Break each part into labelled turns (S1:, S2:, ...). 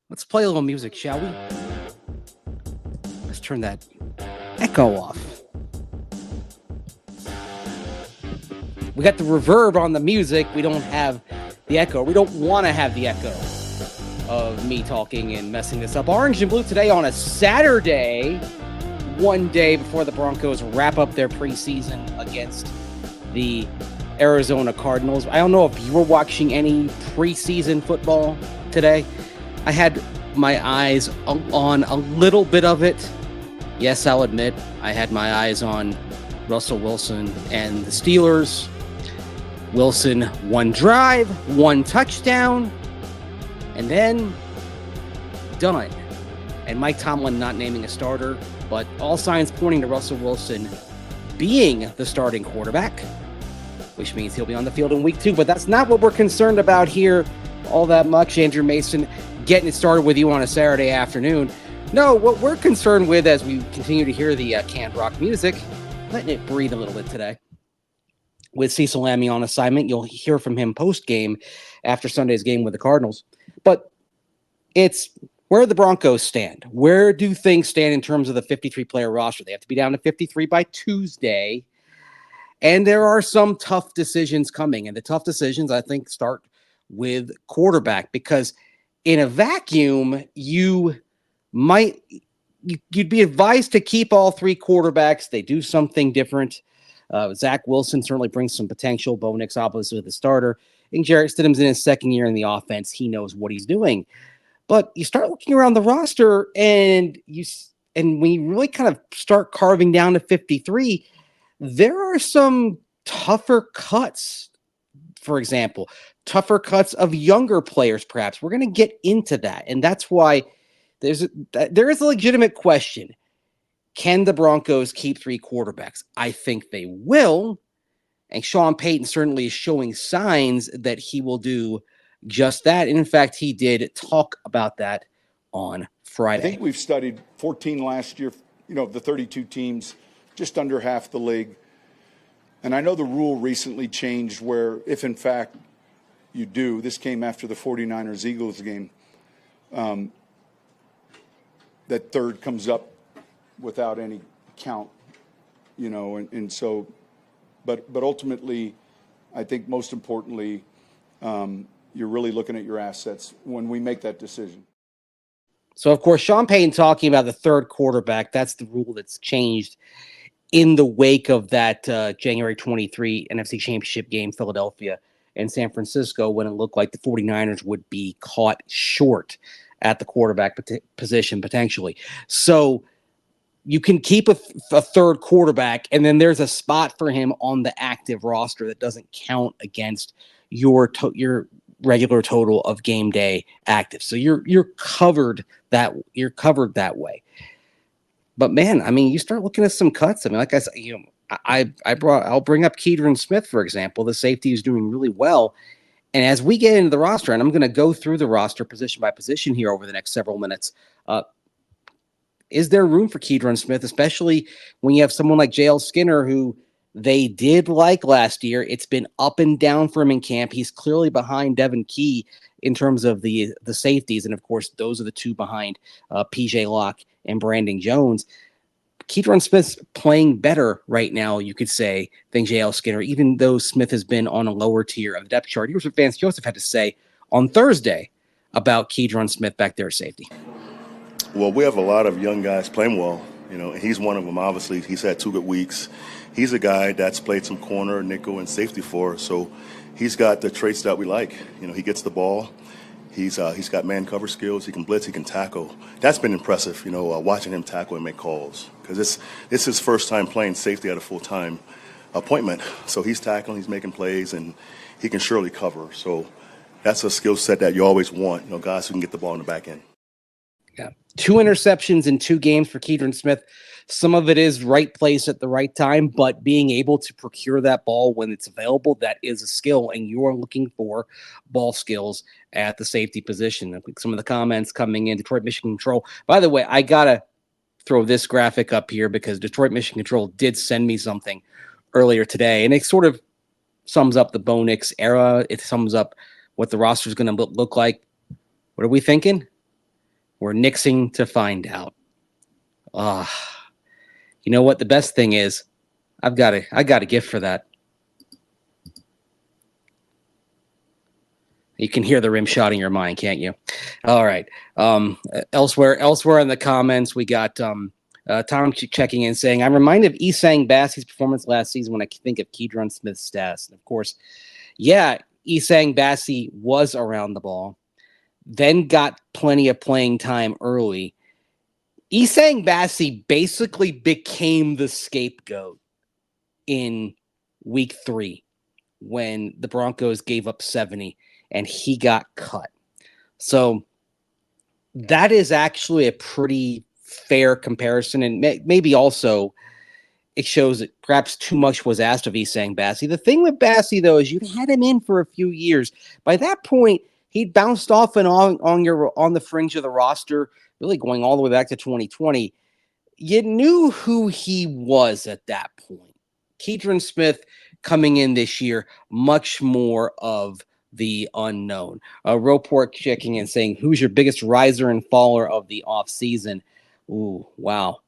S1: Let's play a little music, shall we? Let's turn that echo off. We got the reverb on the music. We don't have the echo. We don't want to have the echo of me talking and messing this up. Orange and blue today on a Saturday, one day before the Broncos wrap up their preseason against the Arizona Cardinals. I don't know if you were watching any preseason football today. I had my eyes on a little bit of it. Yes, I'll admit, I had my eyes on Russell Wilson and the Steelers. Wilson, one drive, one touchdown, and then done. And Mike Tomlin not naming a starter, but all signs pointing to Russell Wilson being the starting quarterback, which means he'll be on the field in week 2. But that's not what we're concerned about here all that much. Andrew Mason getting it started with you on a Saturday afternoon. No, what we're concerned with as we continue to hear the canned rock music, letting it breathe a little bit today. With Cecil Lammey on assignment, you'll hear from him post-game after Sunday's game with the Cardinals. But it's where the Broncos stand. Where do things stand in terms of the 53-player roster? They have to be down to 53 by Tuesday. And there are some tough decisions coming. And the tough decisions, I think, start with quarterback. Because in a vacuum, you'd be advised to keep all 3 quarterbacks. They do something different. Zach Wilson certainly brings some potential. Bo Nix obviously the starter. And Jarrett Stidham's in his second year in the offense. He knows what he's doing. But you start looking around the roster, and when you really kind of start carving down to 53, there are some tougher cuts. For example, tougher cuts of younger players, perhaps. We're going to get into that, and that's why there is a legitimate question. Can the Broncos keep 3 quarterbacks? I think they will. And Sean Payton certainly is showing signs that he will do just that. And in fact, he did talk about that on Friday.
S2: I think we've studied 14 last year, the 32 teams, just under half the league. And I know the rule recently changed where if in fact you do, this came after the 49ers-Eagles game, that third comes up without any count, and so, but ultimately, I think most importantly, you're really looking at your assets when we make that decision.
S1: So, of course, Sean Payton talking about the third quarterback, that's the rule that's changed in the wake of that January 23 NFC Championship game, Philadelphia and San Francisco, when it looked like the 49ers would be caught short at the quarterback position potentially. So, you can keep a third quarterback, and then there's a spot for him on the active roster that doesn't count against your regular total of game day active. So you're covered that way. But man, I mean, you start looking at some cuts. I mean, like I said, I'll bring up Keidron Smith, for example. The safety is doing really well. And as we get into the roster, and I'm going to go through the roster position by position here over the next several minutes, is there room for Keidron Smith, especially when you have someone like J.L. Skinner, who they did like last year? It's been up and down for him in camp. He's clearly behind Devin Key in terms of the safeties. And, of course, those are the 2 behind P.J. Locke and Brandon Jones. Keidron Smith's playing better right now, you could say, than J.L. Skinner, even though Smith has been on a lower tier of the depth chart. Here's what Vance Joseph had to say on Thursday about Keidron Smith back there at safety.
S3: Well, we have a lot of young guys playing well. He's one of them, obviously. He's had 2 good weeks. He's a guy that's played some corner, nickel, and safety for us. So he's got the traits that we like. He gets the ball. He's got man cover skills. He can blitz. He can tackle. That's been impressive, watching him tackle and make calls. Because it's his first time playing safety at a full-time appointment. So he's tackling, he's making plays, and he can surely cover. So that's a skill set that you always want, guys who can get the ball in the back end.
S1: Yeah. 2 interceptions in 2 games for Keidron Smith. Some of it is right place at the right time, but being able to procure that ball when it's available, that is a skill, and you are looking for ball skills at the safety position. Some of the comments coming in, Detroit Mission Control. By the way, I got to throw this graphic up here because Detroit Mission Control did send me something earlier today, and it sort of sums up the Bo Nix era. It sums up what the roster is going to look like. What are we thinking? We're nixing to find out. You know what? The best thing is, I got a gift for that. You can hear the rim shot in your mind, can't you? All right. Elsewhere in the comments, we got Tom checking in saying, I'm reminded of Isang Bassey's performance last season when I think of Keydron Smith's stats. And of course, yeah, Isang Bassey was around the ball, then got plenty of playing time early. Isang Bassey basically became the scapegoat in week 3 when the Broncos gave up 70 and he got cut. So that is actually a pretty fair comparison. And maybe also it shows that perhaps too much was asked of Isang Bassey. The thing with Bassey, though, is you had him in for a few years. By that point, he'd bounced off and on the fringe of the roster, really going all the way back to 2020. You knew who he was at that point. Keydron Smith coming in this year, much more of the unknown. Roport checking in saying, who's your biggest riser and faller of the offseason? Ooh, wow.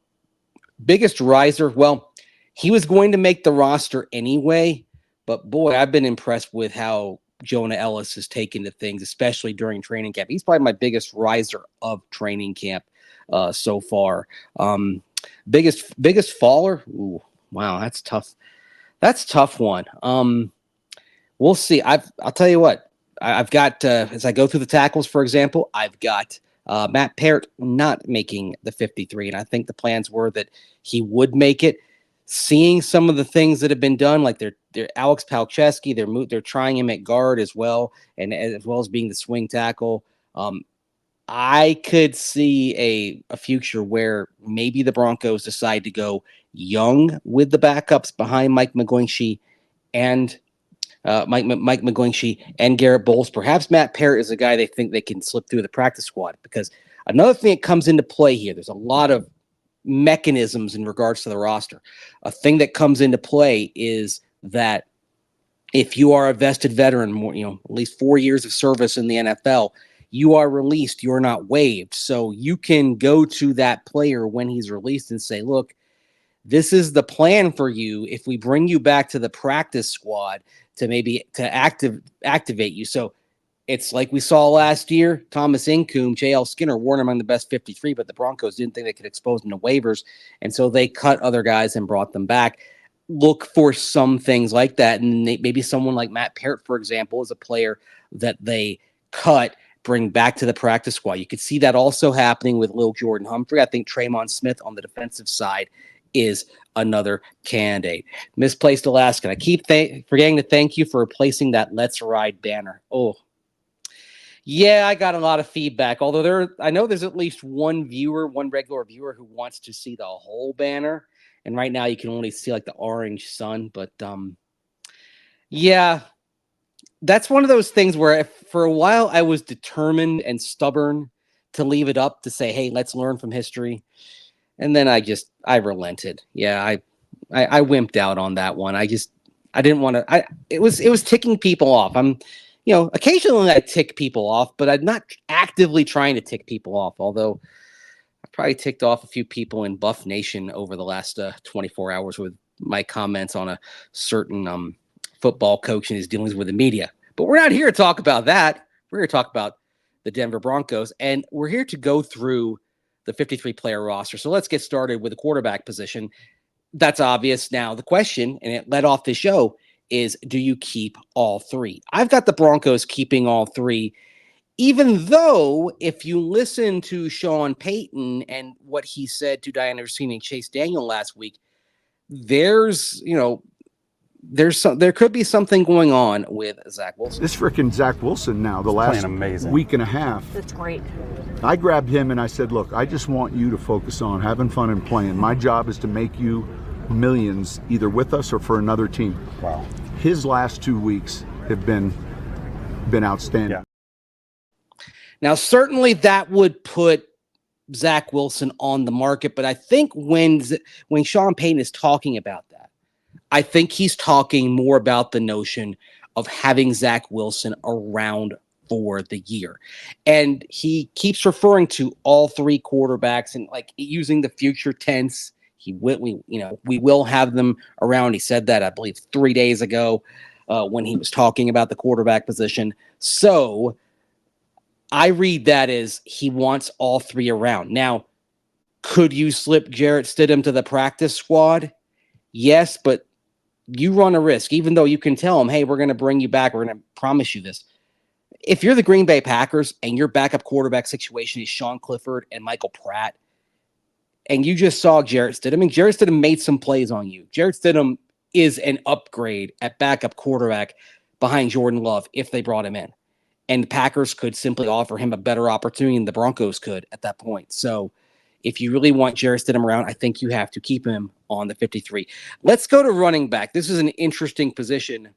S1: Biggest riser? Well, he was going to make the roster anyway, but boy, I've been impressed with how Jonah Ellis has taken to things, especially during training camp. He's probably my biggest riser of training camp so far. Biggest faller? Ooh, wow, that's tough. That's a tough one. We'll see. I'll tell you what. I've got as I go through the tackles, for example, I've got Matt Parrott not making the 53, and I think the plans were that he would make it. Seeing some of the things that have been done, like they're Alex Palczewski, they're trying him at guard as well, and as well as being the swing tackle. I could see a future where maybe the Broncos decide to go young with the backups behind Mike McGlinchey and Mike McGlinchey and Garett Bolles. Perhaps Matt Parrott is a guy they think they can slip through the practice squad, because another thing that comes into play here, there's a lot of mechanisms in regards to the roster. A thing that comes into play is that if you are a vested veteran, at least 4 years of service in the NFL, you are released, you're not waived. So you can go to that player when he's released and say, look, this is the plan for you if we bring you back to the practice squad to activate you. So it's like we saw last year, Thomas Incoom, J.L. Skinner weren't among the best 53, but the Broncos didn't think they could expose them to waivers, and so they cut other guys and brought them back. Look for some things like that, and maybe someone like Matt Parrott, for example, is a player that they cut, bring back to the practice squad. You could see that also happening with Lil Jordan Humphrey. I think Tremon Smith on the defensive side is another candidate. Misplaced Alaska. I keep forgetting to thank you for replacing that Let's Ride banner. Oh, yeah, I got a lot of feedback. Although I know there's at least one regular viewer who wants to see the whole banner. And right now you can only see like the orange sun. But yeah, that's one of those things where for a while I was determined and stubborn to leave it up to say, hey, let's learn from history. And then I relented. Yeah, I wimped out on that one. I didn't want to. It was ticking people off. Occasionally I tick people off, but I'm not actively trying to tick people off. Although I probably ticked off a few people in Buff Nation over the last 24 hours with my comments on a certain football coach and his dealings with the media. But we're not here to talk about that. We're here to talk about the Denver Broncos, and we're here to go through the 53-player roster. So let's get started with the quarterback position. That's obvious. Now the question, and it led off the show, is do you keep all three? I've got the Broncos keeping all three, even though if you listen to Sean Payton and what he said to Diana Rossini and Chase Daniel last week, there could be something going on with Zach Wilson.
S2: This frickin' Zach Wilson now, the last week and a half.
S4: That's great.
S2: I grabbed him and I said, look, I just want you to focus on having fun and playing. My job is to make you millions either with us or for another team.
S5: Wow.
S2: His last 2 weeks have been outstanding.
S5: Yeah.
S1: Now, certainly that would put Zach Wilson on the market, but I think when Sean Payton is talking about that, I think he's talking more about the notion of having Zach Wilson around for the year. And he keeps referring to all three quarterbacks and like using the future tense. We will have them around. He said that, I believe, 3 days ago when he was talking about the quarterback position. So I read that as he wants all three around. Now, could you slip Jarrett Stidham to the practice squad? Yes, but you run a risk, even though you can tell him, hey, we're going to bring you back. We're going to promise you this. If you're the Green Bay Packers and your backup quarterback situation is Sean Clifford and Michael Pratt, and you just saw Jarrett Stidham, and Jarrett Stidham made some plays on you. Jarrett Stidham is an upgrade at backup quarterback behind Jordan Love if they brought him in. And the Packers could simply offer him a better opportunity than the Broncos could at that point. So if you really want Jarrett Stidham around, I think you have to keep him on the 53. Let's go to running back. This is an interesting position.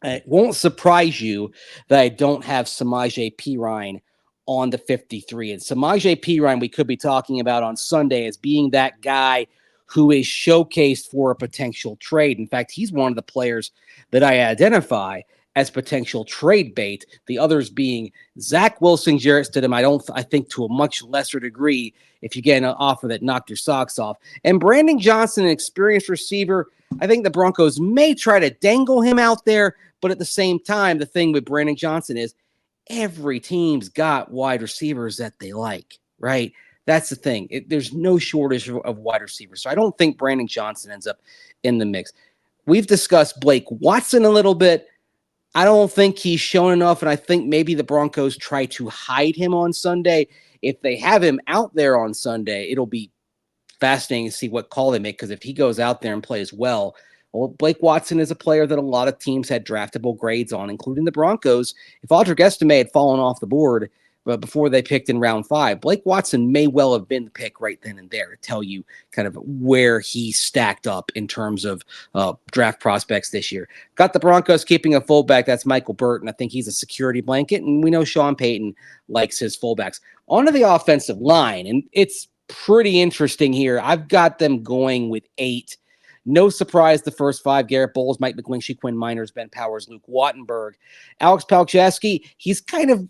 S1: It won't surprise you that I don't have Samaje Perine on the 53. And Samaje Perine, we could be talking about on Sunday as being that guy who is showcased for a potential trade. In fact, he's one of the players that I identify as potential trade bait. The others being Zach Wilson, Jarrett Stidham. I think to a much lesser degree if you get an offer that knocked your socks off. And Brandon Johnson, an experienced receiver, I think the Broncos may try to dangle him out there, but at the same time, the thing with Brandon Johnson is every team's got wide receivers that they like, right? That's the thing. There's no shortage of wide receivers. So I don't think Brandon Johnson ends up in the mix. We've discussed Blake Watson a little bit. I don't think he's shown enough, and I think maybe the Broncos try to hide him on Sunday. If they have him out there on Sunday, it'll be fascinating to see what call they make, because if he goes out there and plays well, Blake Watson is a player that a lot of teams had draftable grades on, including the Broncos. If Audric Estime had fallen off the board before they picked in round 5, Blake Watson may well have been the pick right then and there to tell you kind of where he stacked up in terms of draft prospects this year. Got the Broncos keeping a fullback. That's Michael Burton. I think he's a security blanket, and we know Sean Payton likes his fullbacks. On to the offensive line, and it's pretty interesting here. I've got them going with 8. No surprise, the first 5: Garrett Bolles, Mike McGlinchey, Quinn Miners, Ben Powers, Luke Wattenberg. Alex Palczewski, he's kind of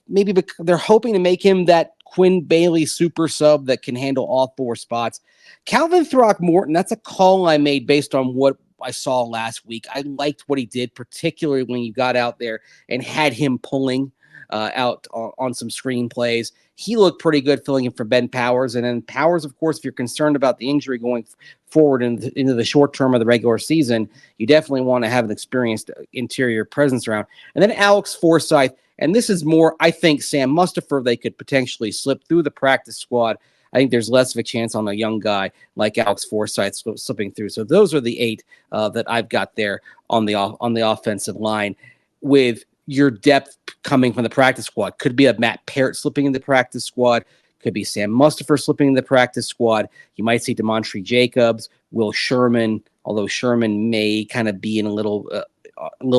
S1: they're hoping to make him that Quinn Bailey super sub that can handle all 4 spots. Calvin Throckmorton, that's a call I made based on what I saw last week. I liked what he did, particularly when you got out there and had him pulling out on some screenplays. He looked pretty good filling in for Ben Powers. And then Powers, of course, if you're concerned about the injury going forward into the short term of the regular season, you definitely want to have an experienced interior presence around. And then Alex Forsyth, and this is more, I think, Sam Mustipher, they could potentially slip through the practice squad. I think there's less of a chance on a young guy like Alex Forsyth slipping through. So those are the 8 that I've got there on the offensive line, with your depth coming from the practice squad. Could be a Matt Parrott slipping in the practice squad. Could be Sam Mustipher slipping in the practice squad. You might see DeMontre Jacobs, Will Sherman, although Sherman may kind of be in a little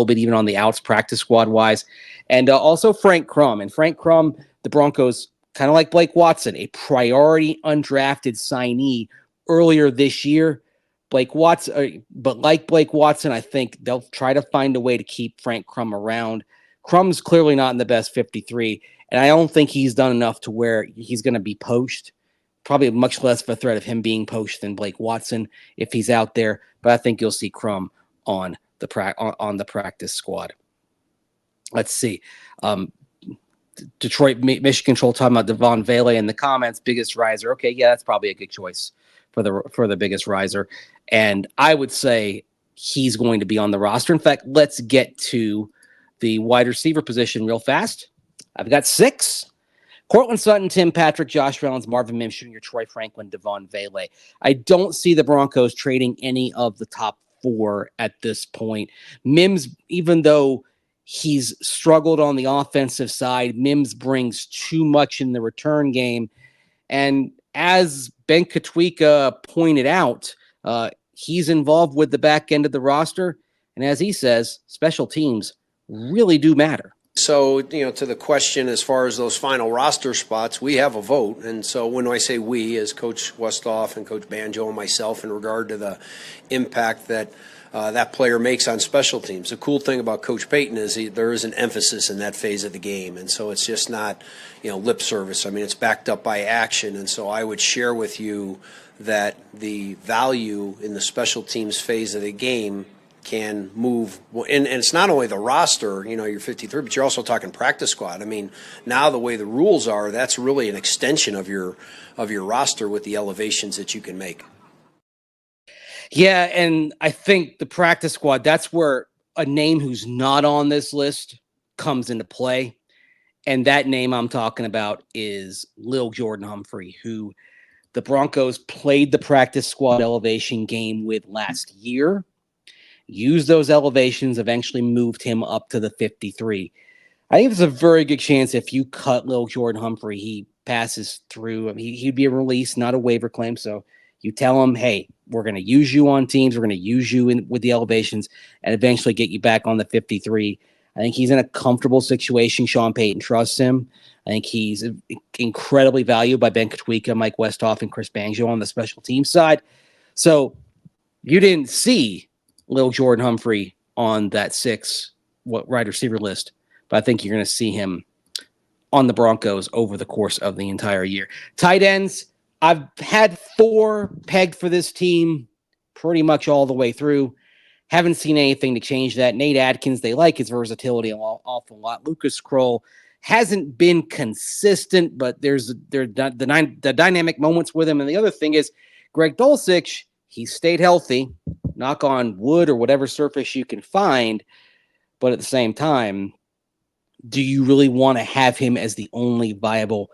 S1: bit even on the outs practice squad wise. And also Frank Crum. And Frank Crum, the Broncos, kind of like Blake Watson, a priority undrafted signee earlier this year. But like Blake Watson, I think they'll try to find a way to keep Frank Crum around. Crum's clearly not in the best 53, and I don't think he's done enough to where he's going to be poached. Probably much less of a threat of him being poached than Blake Watson if he's out there, but I think you'll see Crum on the practice squad. Let's see. Detroit Mission Control talking about Devon Vele in the comments, biggest riser. Okay, yeah, that's probably a good choice for the biggest riser. And I would say he's going to be on the roster. In fact, let's get to the wide receiver position real fast. I've got 6. Courtland Sutton, Tim Patrick, Josh Reynolds, Marvin Mims Jr., Troy Franklin, Devon Vele. I don't see the Broncos trading any of the top 4 at this point. Mims, even though he's struggled on the offensive side, Mims brings too much in the return game. And as Ben Katwika pointed out, he's involved with the back end of the roster. And as he says, special teams really do matter.
S4: So, to the question as far as those final roster spots, we have a vote. And so when I say we, as Coach Westhoff and Coach Banjo and myself, in regard to the impact that that player makes on special teams. The cool thing about Coach Payton is there is an emphasis in that phase of the game, and so it's just not, lip service. I mean, it's backed up by action, and so I would share with you that the value in the special teams phase of the game can move, and it's not only the roster, you're 53, but you're also talking practice squad. I mean, now the way the rules are, that's really an extension of your roster with the elevations that you can make.
S1: Yeah, and I think the practice squad, that's where a name who's not on this list comes into play. And that name I'm talking about is Lil Jordan Humphrey, who the Broncos played the practice squad elevation game with last year, used those elevations, eventually moved him up to the 53. I think there's a very good chance if you cut Lil Jordan Humphrey, he passes through. I mean, he'd be a release, not a waiver claim. So you tell him, hey, we're going to use you on teams. We're going to use you with the elevations and eventually get you back on the 53. I think he's in a comfortable situation. Sean Payton trusts him. I think he's incredibly valued by Ben Katwika, Mike Westhoff, and Chris Bangio on the special team side. So you didn't see Lil Jordan Humphrey on that wide receiver list, but I think you're going to see him on the Broncos over the course of the entire year. Tight ends, I've had 4 pegged for this team pretty much all the way through. Haven't seen anything to change that. Nate Adkins, they like his versatility an awful lot. Lucas Kroll hasn't been consistent, but there's the dynamic moments with him. And the other thing is Greg Dulcich, he stayed healthy, knock on wood or whatever surface you can find. But at the same time, do you really want to have him as the only viable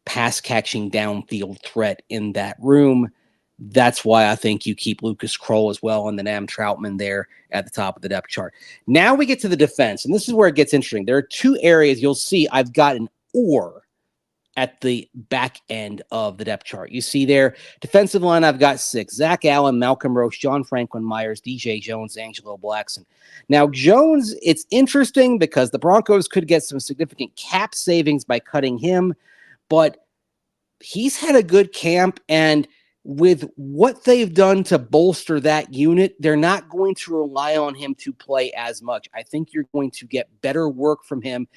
S1: pass-catching downfield threat in that room? That's why I think you keep Lucas Kroll as well and then Am Troutman there at the top of the depth chart. Now we get to the defense, and this is where it gets interesting. There are 2 areas you'll see I've got an or at the back end of the depth chart. You see there, defensive line, I've got 6. Zach Allen, Malcolm Roach, John Franklin Myers, DJ Jones, Angelo Blackson. Now, Jones, it's interesting because the Broncos could get some significant cap savings by cutting him, but he's had a good camp, and with what they've done to bolster that unit, they're not going to rely on him to play as much. I think you're going to get better work from him.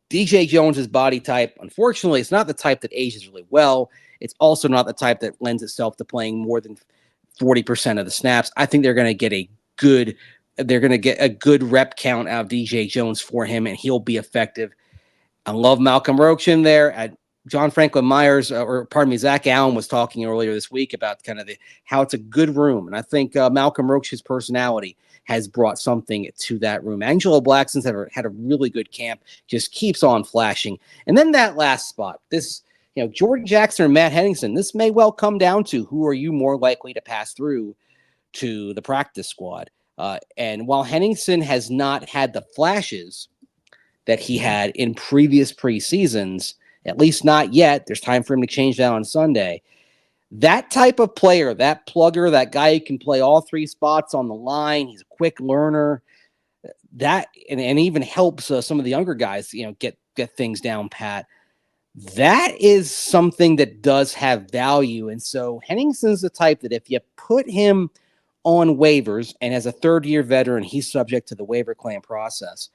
S1: DJ Jones's body type, unfortunately, it's not the type that ages really well. It's also not the type that lends itself to playing more than 40% of the snaps. I think they're going to get a good rep count out of DJ Jones for him, and he'll be effective. I love Malcolm Roach in there. John Franklin Myers, Zach Allen was talking earlier this week about kind of how it's a good room. And I think Malcolm Roach's personality has brought something to that room. Angelo Blackson's had a really good camp, just keeps on flashing. And then that last spot, Jordan Jackson or Matt Henningsen, this may well come down to who are you more likely to pass through to the practice squad. And while Henningsen has not had the flashes that he had in previous preseasons, at least not yet. There's time for him to change that on Sunday. That type of player, that plugger, that guy who can play all 3 spots on the line, he's a quick learner. That and even helps some of the younger guys, get things down pat. That is something that does have value. And so Henningsen's the type that if you put him on waivers, and as a 3rd-year veteran, he's subject to the waiver claim process,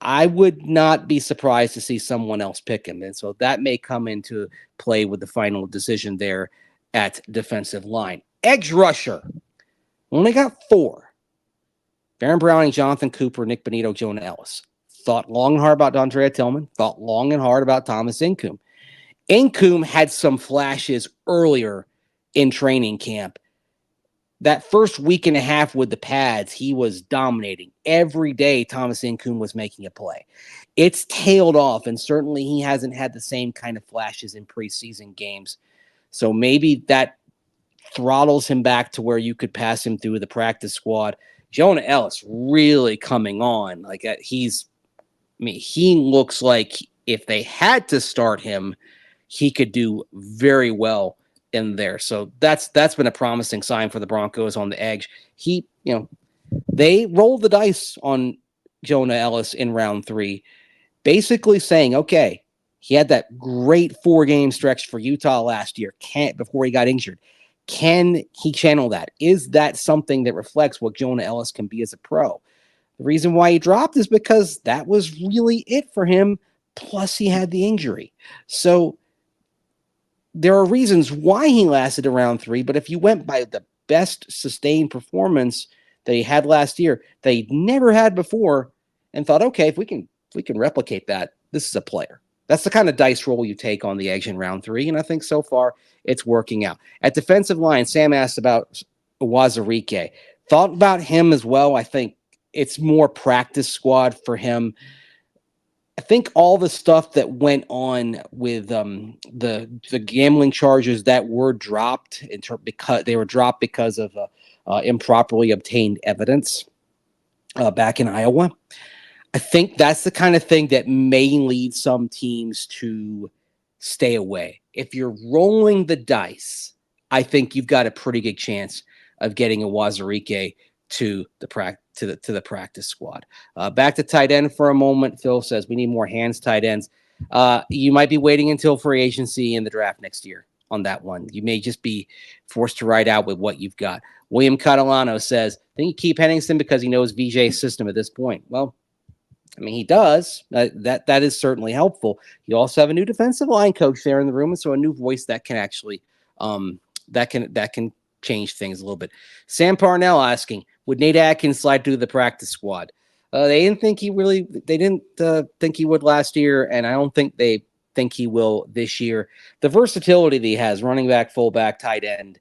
S1: I would not be surprised to see someone else pick him. And so that may come into play with the final decision there at defensive line. Edge rusher. Only got 4. Baron Browning, Jonathan Cooper, Nick Benito, Jonah Ellis. Thought long and hard about Dondrea Tillman. Thought long and hard about Thomas Incoom. Incoom had some flashes earlier in training camp. That first week and a half with the pads, he was dominating. Every day, Thomas Incoom was making a play. It's tailed off, and certainly he hasn't had the same kind of flashes in preseason games. So maybe that throttles him back to where you could pass him through the practice squad. Jonah Ellis really coming on. He looks like if they had to start him, he could do very well in there. So that's been a promising sign for the Broncos on the edge. They rolled the dice on Jonah Ellis in round 3, basically saying, okay, he had that great 4-game stretch for Utah last year before he got injured. Can he channel that? Is that something that reflects what Jonah Ellis can be as a pro? The reason why he dropped is because that was really it for him. Plus, he had the injury. So there are reasons why he lasted around 3. But if you went by the best sustained performance that he had last year, that he'd never had before, and thought, okay, if we can replicate that, this is a player. That's the kind of dice roll you take on the edge in round 3, and I think so far it's working out. At defensive line, Sam asked about Wazirike. Thought about him as well. I think it's more practice squad for him. I think all the stuff that went on with the gambling charges that were dropped because they were dropped because of improperly obtained evidence back in Iowa. I think that's the kind of thing that may lead some teams to stay away. If you're rolling the dice, I think you've got a pretty good chance of getting a Wazirike to the practice squad. Back to tight end for a moment. Phil says we need more hands tight ends. You might be waiting until free agency and the draft next year on that one. You may just be forced to ride out with what you've got. William Catalano says, I think you keep Henningsen because he knows VJ's system at this point. Well, I mean, he does. That is certainly helpful. You also have a new defensive line coach there in the room, and so a new voice that can actually that can change things a little bit. Sam Parnell asking, would Nate Atkins slide to the practice squad? They didn't think he would last year, and I don't think they think he will this year. The versatility that he has, running back, fullback, tight end,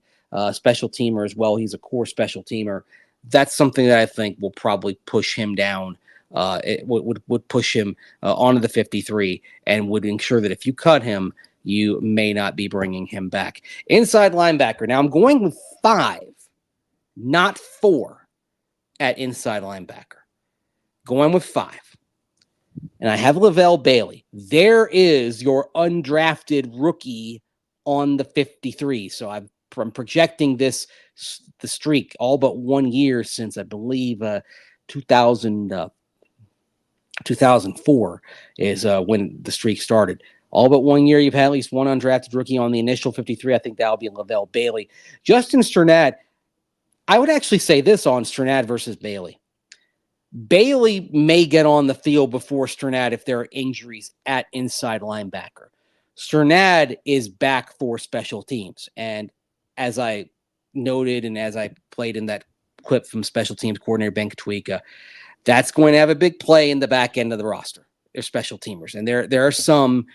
S1: special teamer as well. He's a core special teamer. That's something that I think will probably push him down. It would push him onto the 53 and would ensure that if you cut him, you may not be bringing him back. Inside linebacker. Now I'm going with 5, not 4 at inside linebacker. Going with 5. And I have Lavelle Bailey. There is your undrafted rookie on the 53. So I'm projecting the streak all but 1 year since I believe 2004 is when the streak started. All but 1 year, you've had at least one undrafted rookie on the initial 53. I think that'll be Lavelle Bailey. Justin Strnad, I would actually say this on Strnad versus Bailey. Bailey may get on the field before Strnad if there are injuries at inside linebacker. Strnad is back for special teams. And as I noted and as I played in that clip from special teams coordinator Ben Katwika, that's going to have a big play in the back end of the roster. They're special teamers. And there are some,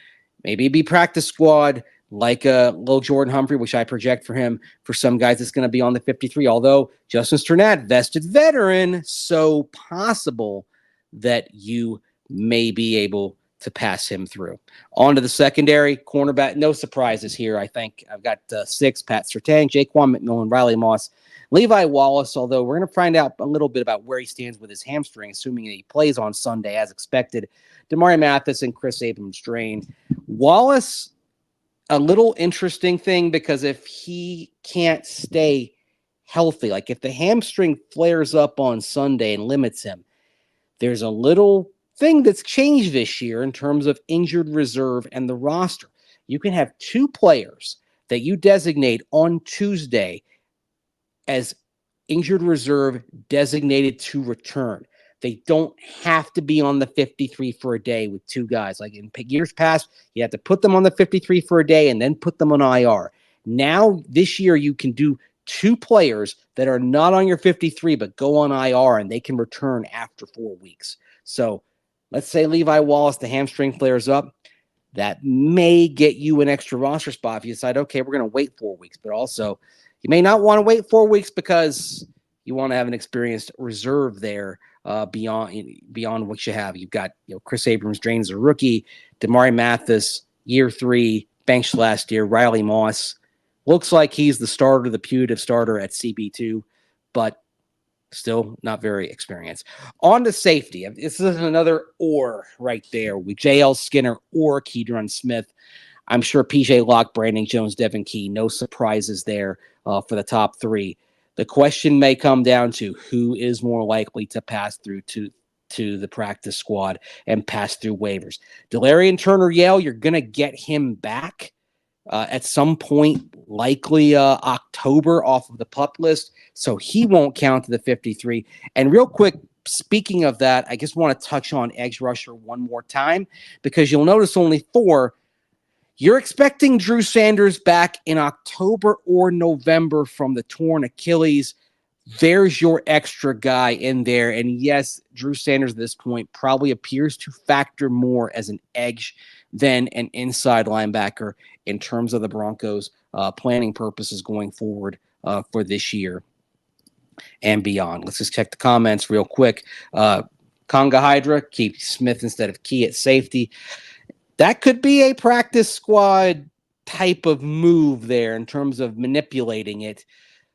S1: maybe it'd be practice squad, like little Jordan Humphrey, which I project for him. For some guys, it's going to be on the 53. Although Justin Strnad, vested veteran, so possible that you may be able to pass him through. On to the secondary, cornerback. No surprises here. I think I've got 6, Pat Surtain, Jaquan McMillan, Riley Moss, Levi Wallace, although we're going to find out a little bit about where he stands with his hamstring, assuming that he plays on Sunday as expected. Damari Mathis and Chris Abrams-Drain. Wallace, a little interesting thing because if he can't stay healthy, like if the hamstring flares up on Sunday and limits him, there's a little thing that's changed this year in terms of injured reserve and the roster. You can have 2 players that you designate on Tuesday as injured reserve designated to return. They don't have to be on the 53 for a day with 2 guys. Like in years past, you have to put them on the 53 for a day and then put them on IR. Now, this year, you can do 2 players that are not on your 53 but go on IR and they can return after 4 weeks. So let's say Levi Wallace, the hamstring flares up. That may get you an extra roster spot if you decide, okay, we're going to wait 4 weeks. But also, you may not want to wait 4 weeks because you want to have an experienced reserve there beyond what you have. You've got Chris Abrams-Drain as a rookie, Damari Mathis, year 3, benched last year, Riley Moss. Looks like he's the starter, the putative starter at CB2, but still not very experienced. On to safety. This is another or right there with JL Skinner or Keydron Smith. I'm sure PJ Locke, Brandon Jones, Devin Key, no surprises there for the top 3. The question may come down to who is more likely to pass through to the practice squad and pass through waivers. Delarian Turner-Yale, you're going to get him back. at some point, likely October, off of the PUP list. So he won't count to the 53. And real quick, speaking of that, I just want to touch on edge rusher one more time, because you'll notice only 4. You're expecting Drew Sanders back in October or November from the torn Achilles. There's your extra guy in there. And yes, Drew Sanders at this point probably appears to factor more as an edge than an inside linebacker in terms of the Broncos' planning purposes going forward for this year and beyond. Let's just check the comments real quick. Conga Hydra, keep Smith instead of Key at safety. That could be a practice squad type of move there in terms of manipulating it.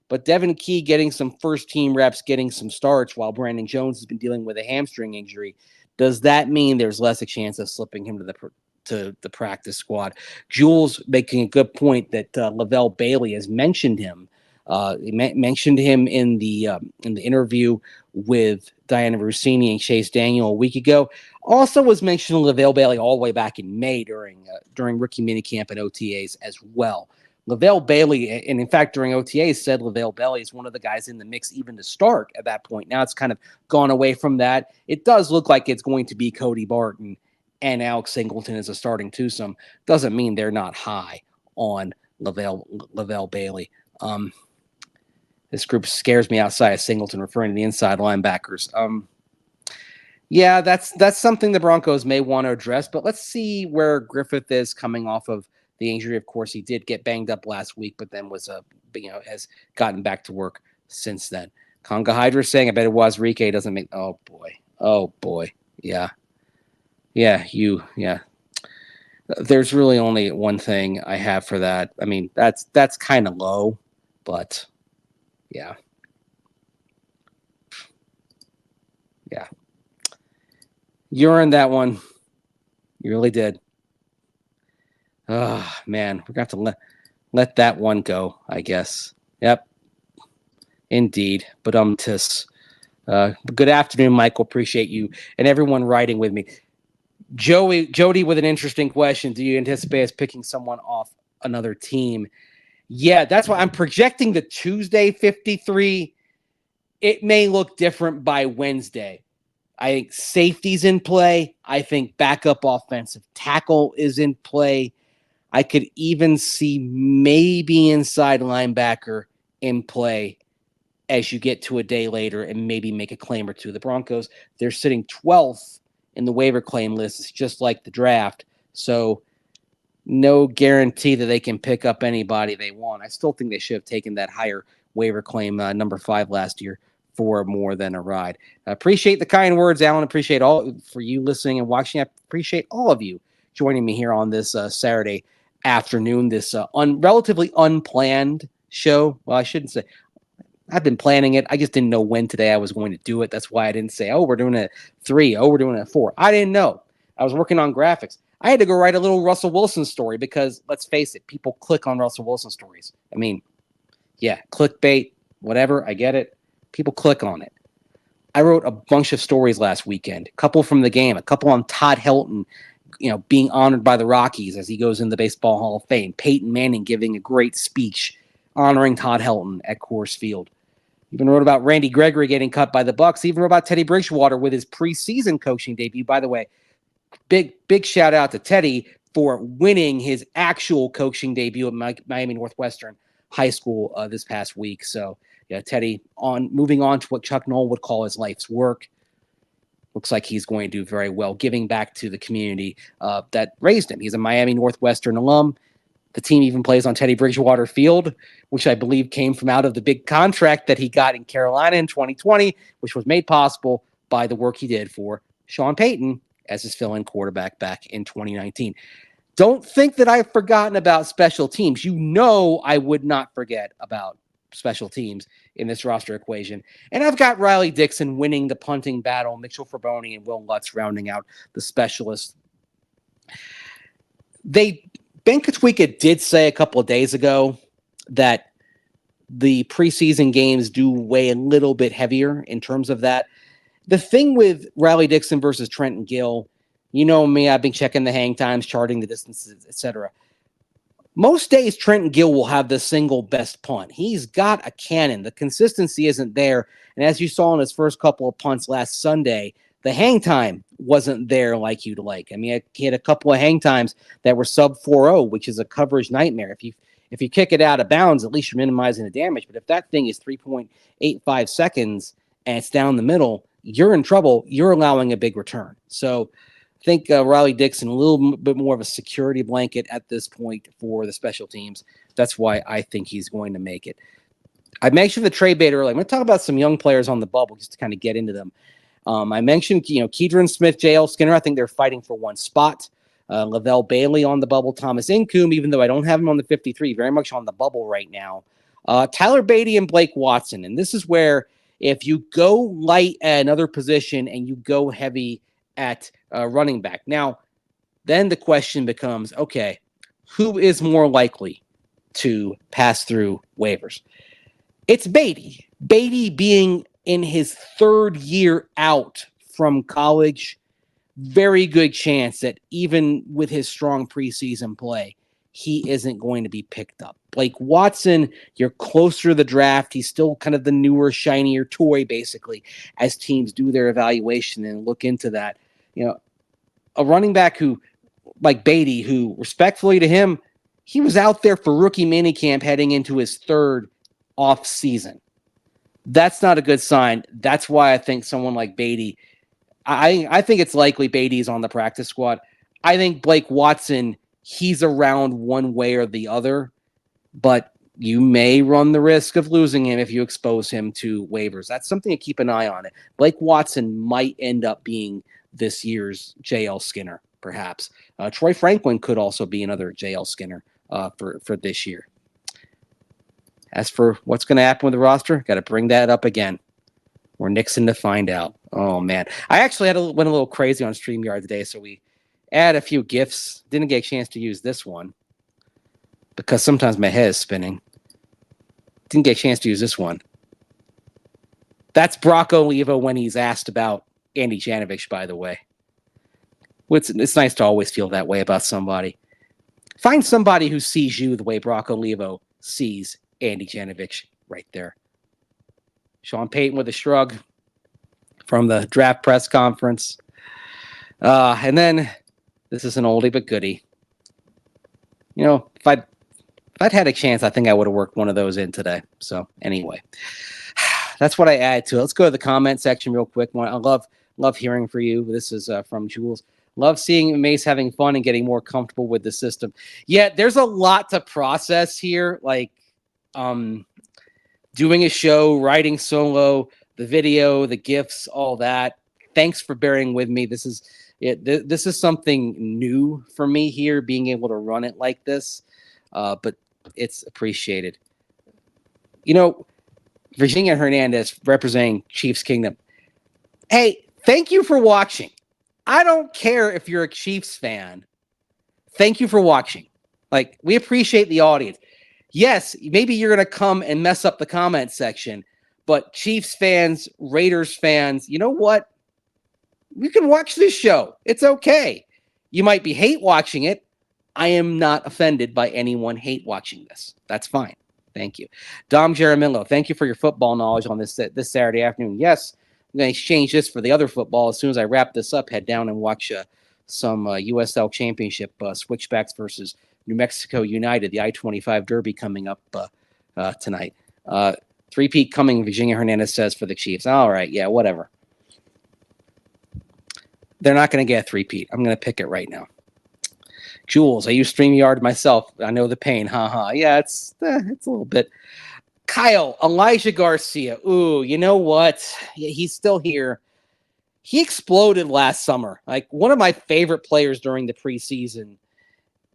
S1: But Devin Key getting some first-team reps, getting some starts while Brandon Jones has been dealing with a hamstring injury. Does that mean there's less a chance of slipping him to the practice squad? Jules making a good point that Lavelle Bailey has mentioned him. He mentioned him in the interview with Diana Rossini and Chase Daniel a week ago. Also was mentioning Lavelle Bailey all the way back in May during rookie minicamp and OTAs as well. Lavelle Bailey, and in fact during OTAs, said Lavelle Bailey is one of the guys in the mix even to start at that point. Now it's kind of gone away from that. It does look like it's going to be Cody Barton and Alex Singleton as a starting twosome. Doesn't mean they're not high on Lavelle Bailey. This group scares me outside of Singleton, referring to the inside linebackers. Yeah, that's something the Broncos may want to address, but let's see where Griffith is coming off of the injury. Of course, he did get banged up last week, but then has gotten back to work since then. Conga Hydra saying, I bet it was Rike doesn't make. Oh boy. Yeah. There's really only one thing I have for that. I mean, that's kind of low, but yeah. You earned that one. You really did. Oh, man. We're going to have to let that one go, I guess. Yep. Indeed. But good afternoon, Michael. Appreciate you and everyone writing with me. Jody with an interesting question. Do you anticipate us picking someone off another team? Yeah, that's why I'm projecting the Tuesday 53. It may look different by Wednesday. I think safety's in play. I think backup offensive tackle is in play. I could even see maybe inside linebacker in play as you get to a day later and maybe make a claim or two. The Broncos, they're sitting 12th in the waiver claim list. It's just like the draft. So no guarantee that they can pick up anybody they want. I still think they should have taken that higher waiver claim, number 5 last year, for more than a ride. Appreciate the kind words, Alan. Appreciate all for you listening and watching. I appreciate all of you joining me here on this Saturday afternoon, this relatively unplanned show. Well, I shouldn't say. I've been planning it. I just didn't know when today I was going to do it. That's why I didn't say, we're doing it at 3. We're doing it at 4. I didn't know. I was working on graphics. I had to go write a little Russell Wilson story because, let's face it, people click on Russell Wilson stories. I mean, yeah, clickbait, whatever. I get it. People click on it. I wrote a bunch of stories last weekend, a couple from the game, a couple on Todd Helton, being honored by the Rockies as he goes in the Baseball Hall of Fame. Peyton Manning giving a great speech honoring Todd Helton at Coors Field. Even wrote about Randy Gregory getting cut by the Bucs. Even wrote about Teddy Bridgewater with his preseason coaching debut. By the way, big shout out to Teddy for winning his actual coaching debut at Miami Northwestern High School this past week. So, yeah, Teddy moving on to what Chuck Noll would call his life's work. Looks like he's going to do very well, giving back to the community that raised him. He's a Miami Northwestern alum. The team even plays on Teddy Bridgewater Field, which I believe came from out of the big contract that he got in Carolina in 2020, which was made possible by the work he did for Sean Payton as his fill-in quarterback back in 2019. Don't think that I've forgotten about special teams. I would not forget about special teams in this roster equation. And I've got Riley Dixon winning the punting battle, Mitchell Fraboni and Will Lutz rounding out the specialists. Ben Katwika did say a couple of days ago that the preseason games do weigh a little bit heavier in terms of that. The thing with Riley Dixon versus Trenton Gill, you know me, I've been checking the hang times, charting the distances, etc. most days Trenton Gill will have the single best punt. He's got a cannon. The consistency isn't there. And as you saw in his first couple of punts last Sunday, the hang time wasn't there like you'd like. I mean, he had a couple of hang times that were sub 4.0, which is a coverage nightmare. If you kick it out of bounds, at least you're minimizing the damage. But if that thing is 3.85 seconds and it's down the middle, you're in trouble. You're allowing a big return. So I think Riley Dixon, a little bit more of a security blanket at this point for the special teams. That's why I think he's going to make it. I mentioned the trade bait earlier. I'm going to talk about some young players on the bubble just to kind of get into them. I mentioned, Keydron Smith, J.L. Skinner. I think they're fighting for one spot. Lavelle Bailey on the bubble. Thomas Incoom, even though I don't have him on the 53, very much on the bubble right now. Tyler Beatty and Blake Watson. And this is where if you go light at another position and you go heavy at running back. Now, then the question becomes, okay, who is more likely to pass through waivers? It's Beatty. Beatty being in his third year out from college, very good chance that even with his strong preseason play, he isn't going to be picked up. Blake Watson, you're closer to the draft. He's still kind of the newer, shinier toy, basically, as teams do their evaluation and look into that. A running back who, like Beatty, who respectfully to him, he was out there for rookie minicamp heading into his third off season. That's not a good sign. That's why I think someone like Beatty, I think it's likely Beatty's on the practice squad. I think Blake Watson, he's around one way or the other, but you may run the risk of losing him if you expose him to waivers. That's something to keep an eye on. Blake Watson might end up being this year's J.L. Skinner, perhaps. Troy Franklin could also be another J.L. Skinner for this year. As for what's going to happen with the roster, got to bring that up again. We're Nixon to find out. Oh, man. I actually went a little crazy on StreamYard today, so we add a few GIFs. Didn't get a chance to use this one because sometimes my head is spinning. Didn't get a chance to use this one. That's Brock Olivo when he's asked about Andy Janovich, by the way. It's nice to always feel that way about somebody. Find somebody who sees you the way Brock Olivo sees Andy Janovich right there. Sean Payton with a shrug from the draft press conference. And then this is an oldie but goodie. If I'd had a chance, I think I would have worked one of those in today. So anyway, that's what I add to it. Let's go to the comment section real quick. I love hearing from you. This is from Jules. Love seeing Mace having fun and getting more comfortable with the system. Yeah, there's a lot to process here. Like, doing a show, writing solo, the video, the GIFs, all that. Thanks for bearing with me. This is it. This is something new for me here, being able to run it like this. But it's appreciated. Virginia Hernandez representing Chiefs Kingdom. Hey, thank you for watching. I don't care if you're a Chiefs fan. Thank you for watching. Like, we appreciate the audience. Yes, maybe you're going to come and mess up the comment section, but Chiefs fans, Raiders fans, you know what? You can watch this show. It's okay. You might be hate watching it. I am not offended by anyone hate watching this. That's fine. Thank you. Dom Jaramillo, thank you for your football knowledge on this Saturday afternoon. Yes, I'm going to exchange this for the other football. As soon as I wrap this up, head down and watch some USL Championship Switchbacks versus New Mexico United, the I-25 Derby coming up tonight. Three-peat coming, Virginia Hernandez says, for the Chiefs. All right, yeah, whatever. They're not going to get a three-peat. I'm going to pick it right now. Jules, I use StreamYard myself. I know the pain. Yeah, it's a little bit. Kyle, Elijah Garcia. Ooh, you know what? Yeah, he's still here. He exploded last summer. Like, one of my favorite players during the preseason.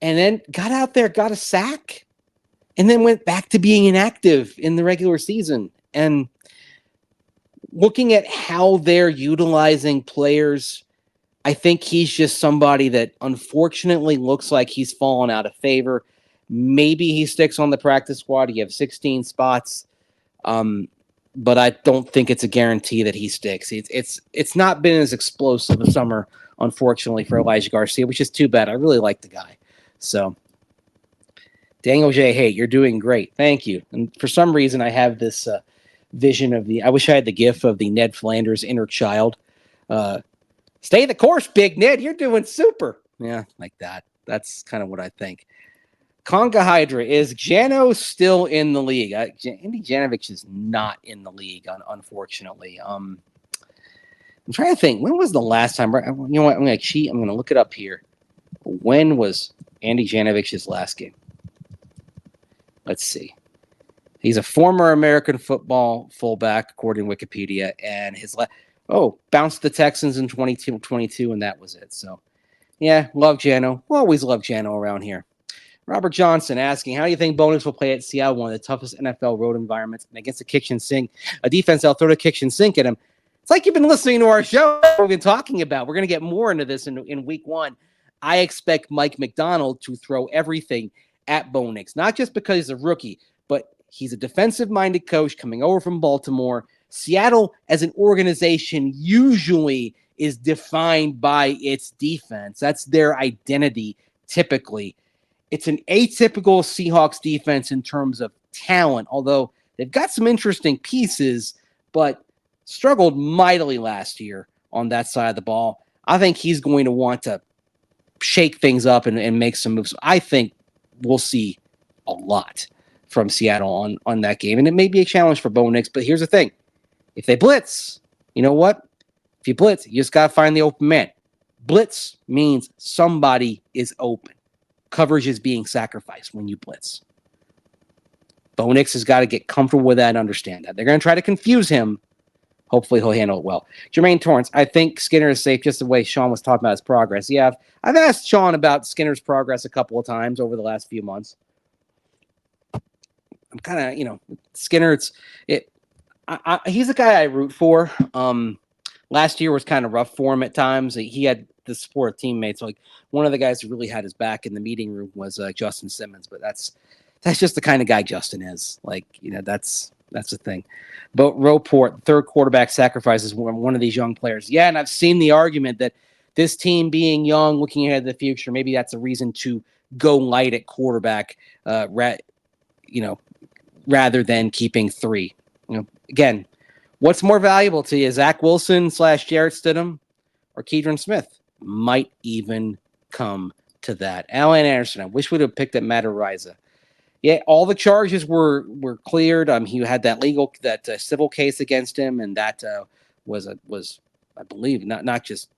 S1: And then got out there, got a sack, and then went back to being inactive in the regular season. And looking at how they're utilizing players, I think he's just somebody that unfortunately looks like he's fallen out of favor. Maybe he sticks on the practice squad. You have 16 spots, but I don't think it's a guarantee that he sticks. It's not been as explosive a summer, unfortunately, for Elijah Garcia, which is too bad. I really like the guy. So Daniel J. Hey, you're doing great. Thank you. And for some reason, I have this vision of I wish I had the gif of the Ned Flanders inner child. Stay the course, Big Ned. You're doing super. Yeah, like that. That's kind of what I think. Conga Hydra, is Jano still in the league? Andy Janovich is not in the league, unfortunately. I'm trying to think. When was the last time? You know what? I'm going to cheat. I'm going to look it up here. When was Andy Janovich's last game? Let's see. He's a former American football fullback, according to Wikipedia, and his bounced the Texans in 2022, and that was it. So, yeah, love Jano. We'll always love Jano around here. Robert Johnson asking, how do you think Bonus will play at Seattle, one of the toughest NFL road environments, and against a kitchen sink, a defense that'll throw the kitchen sink at him? It's like you've been listening to our show. We've been talking about. We're going to get more into this in week one. I expect Mike McDonald to throw everything at Bo Nix, not just because he's a rookie, but he's a defensive-minded coach coming over from Baltimore. Seattle, as an organization, usually is defined by its defense. That's their identity, typically. It's an atypical Seahawks defense in terms of talent, although they've got some interesting pieces, but struggled mightily last year on that side of the ball. I think he's going to want to shake things up and make some moves. I think we'll see a lot from Seattle on that game, and it may be a challenge for Bo Nix, but here's the thing. If they blitz, you know what? If you blitz, you just got to find the open man. Blitz means somebody is open. Coverage is being sacrificed when you blitz. Bo Nix has got to get comfortable with that and understand that. They're going to try to confuse him. Hopefully he'll handle it well. Jermaine Torrance, I think Skinner is safe, just the way Sean was talking about his progress. Yeah, I've asked Sean about Skinner's progress a couple of times over the last few months. I'm kind of, Skinner, he's a guy I root for. Last year was kind of rough for him at times. He had the support of teammates. Like one of the guys who really had his back in the meeting room was Justin Simmons, but that's just the kind of guy Justin is. Like, that's the thing. But Roport, third quarterback, sacrifices one of these young players. Yeah, and I've seen the argument that this team being young, looking ahead to the future, maybe that's a reason to go light at quarterback, rather than keeping three. Again, what's more valuable to you, Zach Wilson / Jarrett Stidham or Keidron Smith? Might even come to that. Alan Anderson, I wish we'd have picked up Matt Ariza. Yeah, all the charges were cleared. He had that civil case against him, and that was I believe not just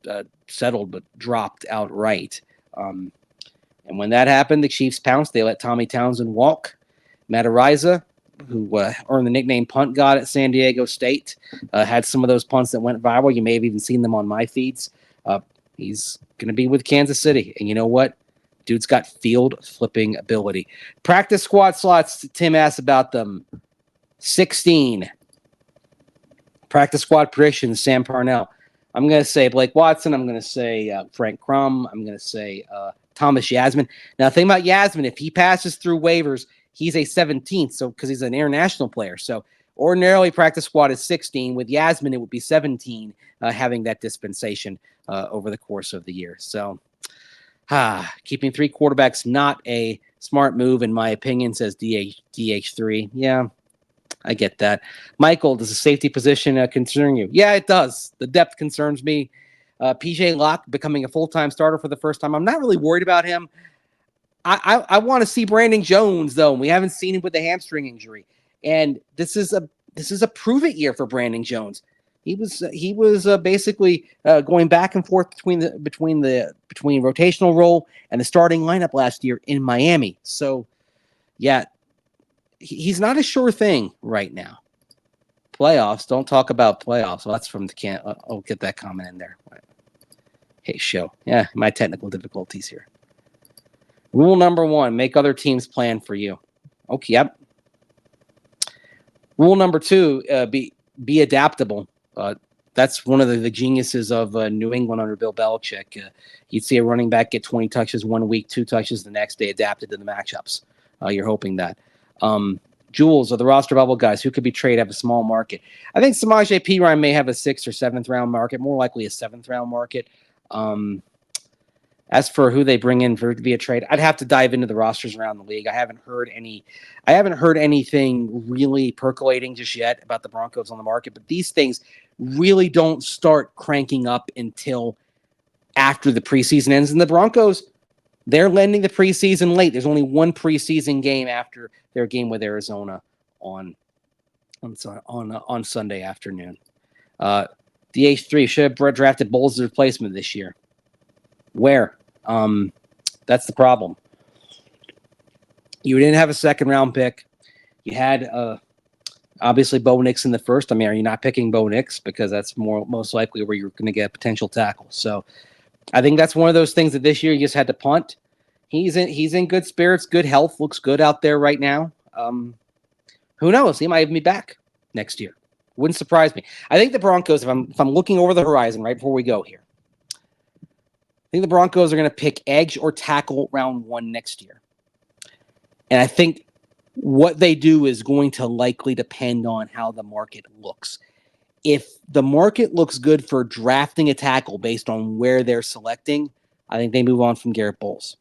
S1: settled but dropped outright. And when that happened, the Chiefs pounced. They let Tommy Townsend walk. Matt Ariza, who earned the nickname Punt God at San Diego State, had some of those punts that went viral. You may have even seen them on my feeds. He's going to be with Kansas City, and you know what? Dude's got field flipping ability. Practice squad slots, Tim asked about them. 16. Practice squad predictions, Sam Parnell. I'm going to say Blake Watson. I'm going to say Frank Crum. I'm going to say Thomas Yasmin. Now, the thing about Yasmin, if he passes through waivers, he's a 17th, so because he's an international player. So ordinarily, practice squad is 16. With Yasmin, it would be 17, having that dispensation over the course of the year. So keeping three quarterbacks not a smart move, in my opinion, says DH3. Yeah, I get that. Michael, does the safety position concern you? Yeah, it does. The depth concerns me. PJ Locke becoming a full-time starter for the first time. I'm not really worried about him. I want to see Brandon Jones, though. We haven't seen him with the hamstring injury, and this is a prove it year for Brandon Jones. He was basically going back and forth between rotational role and the starting lineup last year in Miami. So, yeah, he's not a sure thing right now. Playoffs, don't talk about playoffs. Well, that's from the can. I'll get that comment in there. Hey, show. Yeah, my technical difficulties here. Rule number 1, make other teams plan for you. Okay, yep. Rule number 2, be adaptable. That's one of the geniuses of New England under Bill Belichick. You'd see a running back get 20 touches one week, 2 touches the next day, adapted to the matchups. You're hoping that. Jules, or the roster bubble guys, who could be traded, have a small market. I think Samaje Perine may have a 6th or 7th round market, more likely a 7th round market. As for who they bring in via trade, I'd have to dive into the rosters around the league. I haven't heard anything really percolating just yet about the Broncos on the market, but these things really don't start cranking up until after the preseason ends. And the Broncos, they're ending the preseason late. There's only one preseason game after their game with Arizona on Sunday afternoon. The H3 should have drafted Bolles' replacement this year. Where? That's the problem. You didn't have a second round pick. You had obviously Bo Nix in the first. I mean, are you not picking Bo Nix because that's most likely where you're going to get a potential tackle? So I think that's one of those things that this year you just had to punt. He's in good spirits, good health, looks good out there right now. Who knows? He might even be back next year. Wouldn't surprise me. I think the Broncos, if I'm looking over the horizon right before we go here, I think the Broncos are going to pick edge or tackle round 1 next year. And I think what they do is going to likely depend on how the market looks. If the market looks good for drafting a tackle based on where they're selecting, I think they move on from Garett Bolles.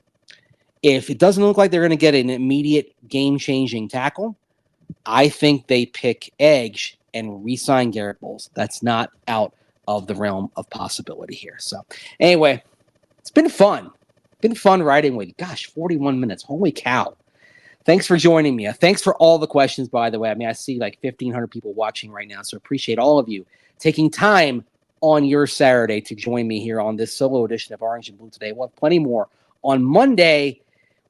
S1: If it doesn't look like they're going to get an immediate game-changing tackle, I think they pick edge and re-sign Garett Bolles. That's not out of the realm of possibility here. So anyway, it's been fun. Been fun riding with you. Gosh, 41 minutes. Holy cow. Thanks for joining me. Thanks for all the questions, by the way. I mean, I see like 1,500 people watching right now, so appreciate all of you taking time on your Saturday to join me here on this solo edition of Orange and Blue today. We'll have plenty more. On Monday,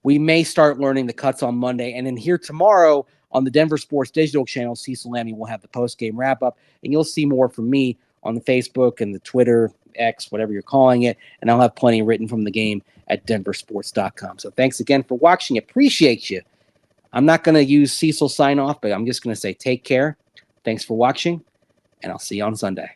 S1: we may start learning the cuts on Monday, and then here tomorrow on the Denver Sports Digital channel, Cecil Lammey will have the post-game wrap-up, and you'll see more from me on the Facebook and the Twitter, X, whatever you're calling it, and I'll have plenty written from the game at denversports.com. So thanks again for watching. Appreciate you. I'm not going to use Cecil sign off, but I'm just going to say take care. Thanks for watching, and I'll see you on Sunday.